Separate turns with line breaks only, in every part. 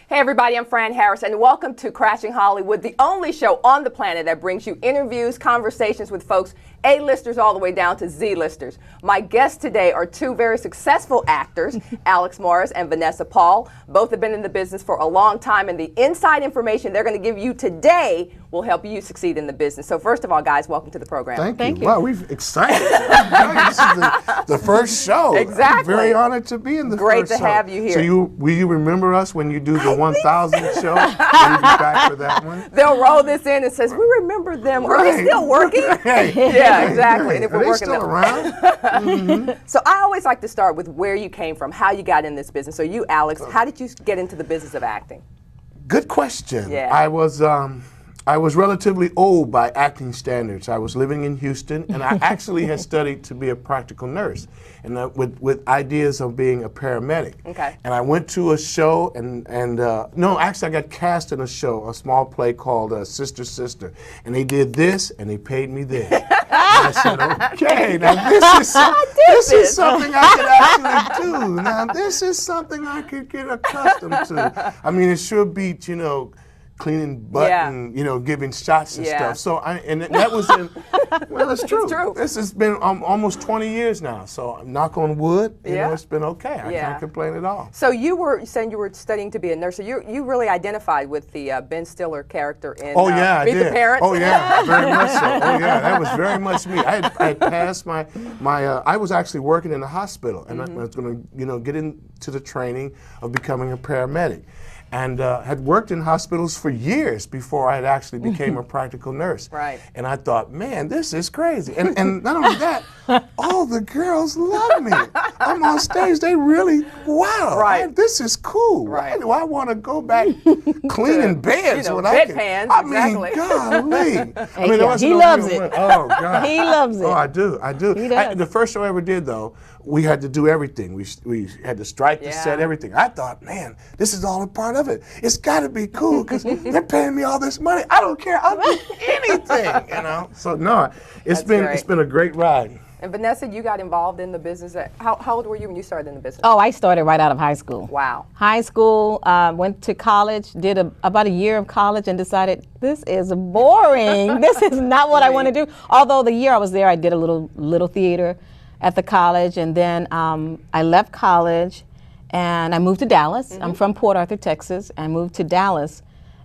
Hey everybody, I'm Fran Harris and welcome to Crashing Hollywood, the only show on the planet that brings you interviews, conversations with folks, A-listers all the way down to Z-listers. My guests today are two very successful actors, Alex Morris and Vanessa Paul. Both have been in the business for a long time, and the inside information they're going to give you today will help you succeed in the business. So first of all, guys, welcome to the program.
Thank you. Wow, we've excited. This is the first show.
Exactly.
I'm very honored to be in the
Great
first
to
show.
have you here.
So will you remember us when you do the 1000 show? Will you be back for that one?
They'll roll this in and says, we remember them. Are they still working? Yeah, exactly. And if we're
Are they
working
still around?
So I always like to start with where you came from, how you got in this business. So you, Alex, how did you get into the business of acting?
Good question.
Yeah.
I was relatively old by acting standards. I was living in Houston, and I actually had studied to be a practical nurse, and with ideas of being a paramedic.
Okay.
And I went to a show, no, actually I got cast in a show, a small play called Sister Sister, and they did this, and they paid me this. And I said, okay, now this is something I could actually do. Now this is something I could get accustomed to. I mean, it sure beats, cleaning butt and giving shots and stuff. So that was in, well, it's true.
It's true.
This has been almost 20 years now. So knock on wood, it's been okay. I can't complain at all.
So you were saying you were studying to be a nurse. So you really identified with the Ben Stiller character in
I
Meet
did.
the Parents.
Oh yeah, very much so. Oh yeah, that was very much me. I had passed my I was actually working in the hospital, and I was going to get into the training of becoming a paramedic. And had worked in hospitals for years before I had actually became a practical nurse.
Right.
And I thought, man, this is crazy. And not only that, all the girls love me. I'm on stage, they really, wow,
right.
This is cool.
Right.
Why do I want to go back cleaning beds when I can?
Pans,
I
exactly.
mean, golly.
He loves it.
Oh, God.
He loves it.
Oh, I do.
He does.
The first show I ever did, though, we had to do everything. We had to strike the set, everything. I thought, man, this is all a part of it. It's got to be cool because they're paying me all this money. I don't care. I'll do anything, So no, it's been a great ride.
And Vanessa, you got involved in the business. How old were you when you started in the business?
Oh, I started right out of high school.
Wow.
High school, went to college, did about a year of college and decided this is boring. This is not what I want to do. Although the year I was there, I did a little theater at the college, and then I left college and I moved to Dallas. I'm from Port Arthur, Texas. I moved to Dallas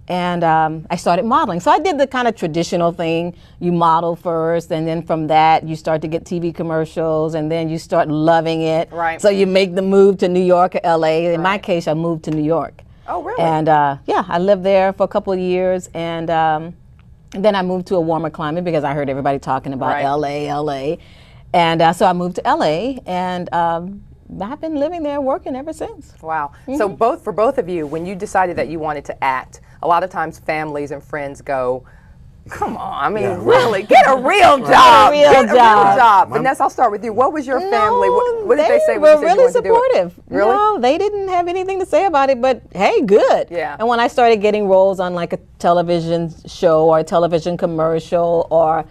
and I started modeling. So I did the kind of traditional thing. You model first, and then from that you start to get TV commercials, and then you start loving it.
Right.
So you make the move to New York or LA. In my case, I moved to New York.
Oh, really?
And I lived there for a couple of years, and then I moved to a warmer climate because I heard everybody talking about LA. And so I moved to LA, and I've been living there, working ever since.
Wow. So for both of you, when you decided that you wanted to act, a lot of times families and friends go, come on, I mean, really, get a real job. Get a real job. Vanessa, I'll start with you. What was your family? What did they say when you said you wanted to do it?
They were really supportive.
Really?
No, they didn't have anything to say about it, but hey, good.
Yeah.
And when I started getting roles on like a television show or a television commercial or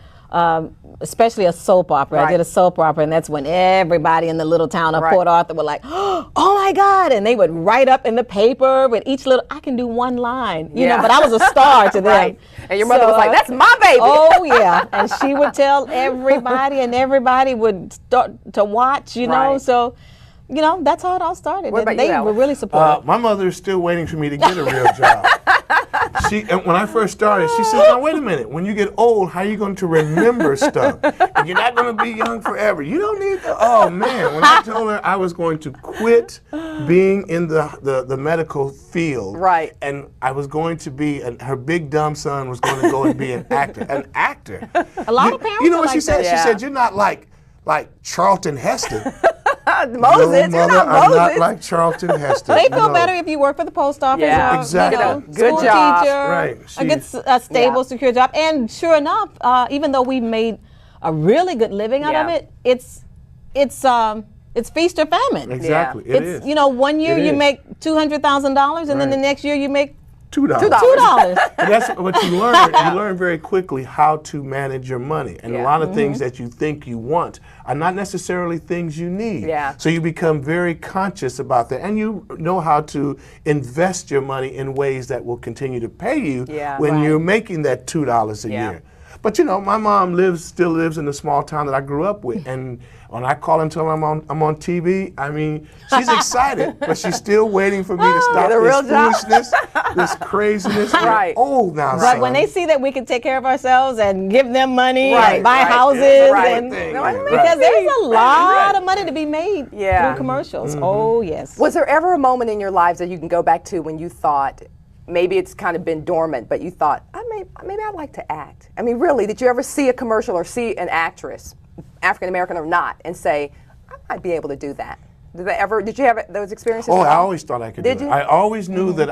especially a soap opera. I did a soap opera, and that's when everybody in the little town of Port Arthur were like, oh my God, and they would write up in the paper with each little, I can do one line, you know, but I was a star to them.
Right. And your mother was like, that's my baby.
Oh yeah, and she would tell everybody, and everybody would start to watch, you know, so, that's how it all started.
What about
they
you,
were really supportive.
My mother is still waiting for me to get a real job. When I first started, she said, now wait a minute, when you get old, how are you going to remember stuff? And you're not going to be young forever. You don't need to. Oh man, when I told her I was going to quit being in the medical field, and I was going to be, her big dumb son was going to go and be an actor. An actor.
A lot of parents
You know what
like
she said?
that.
She said, you're not like Charlton Heston.
Moses,
no, mother, I'm not like Charlton Heston.
They feel better if you work for the post office or
exactly.
Good
school
job.
teacher,
Right.
a good, stable, secure job. And sure enough, even though we made a really good living out of it, it's feast or famine.
Exactly.
Yeah.
It is.
One year you make $200,000, and then the next year you make
$2.
$2.
And that's what you learn. You learn very quickly how to manage your money. And a lot of things that you think you want are not necessarily things you need.
Yeah.
So you become very conscious about that, and you know how to invest your money in ways that will continue to pay you when you're making that $2 a year. But you know, my mom still lives in the small town that I grew up with, and when I call and tell her I'm on TV, I mean, she's excited, but she's still waiting for me to stop this foolishness, this craziness.
Right.
We're old now,
But
son.
when they see that we can take care of ourselves and give them money
Right,
and buy
right,
houses,
right.
and
Right.
because there's a lot of money to be made through commercials.
Mm-hmm.
Oh yes.
Was there ever a moment in your lives that you can go back to when you thought, maybe it's kind of been dormant, but you thought, maybe I'd like to act? I mean, really, did you ever see a commercial or see an actress, African American or not, and say, I might be able to do that? Did you have those experiences?
Oh, I always thought I could do it.
Did you?
I always knew that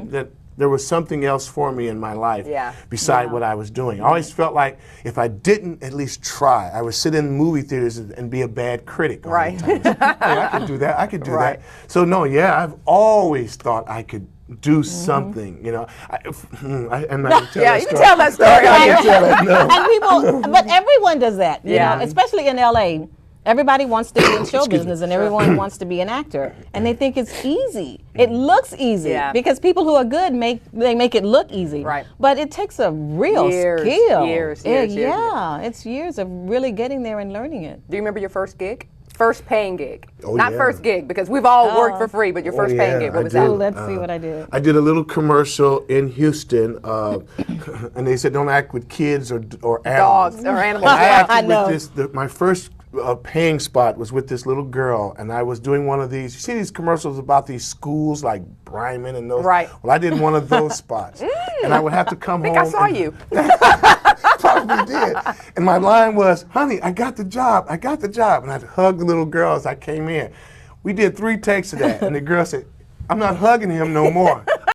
that there was something else for me in my life beside what I was doing. I always felt like if I didn't at least try, I would sit in movie theaters and be a bad critic all the time. Hey, I could do that. I could do that. So no, I've always thought I could do something, you know. I'm not gonna tell that
you
story.
can tell that story.
I can tell that, no.
And people, but everyone does that, you know, especially in LA. Everybody wants to be in show business, and everyone wants to be an actor, and they think it's easy. It looks easy because people who are good make it look easy.
Right.
But it takes a real skill.
Years.
It's years of really getting there and learning it.
Do you remember your first gig? First paying gig.
Oh,
Not
yeah.
first gig, because we've all worked for free, but your first paying gig, what was
Oh,
that?
let's see what I did.
I did a little commercial in Houston, and they said don't act with kids or animals.
Dogs or animals.
I acted
I know.
with this. My first paying spot was with this little girl, and I was doing one of these. You see these commercials about these schools like Bryman and those.
Right.
Well, I did one of those spots, and I would have to come home.
I saw you.
Probably did. And my line was, honey, I got the job. I got the job. And I'd hug the little girl as I came in. We did 3 takes of that. And the girl said, I'm not hugging him no more.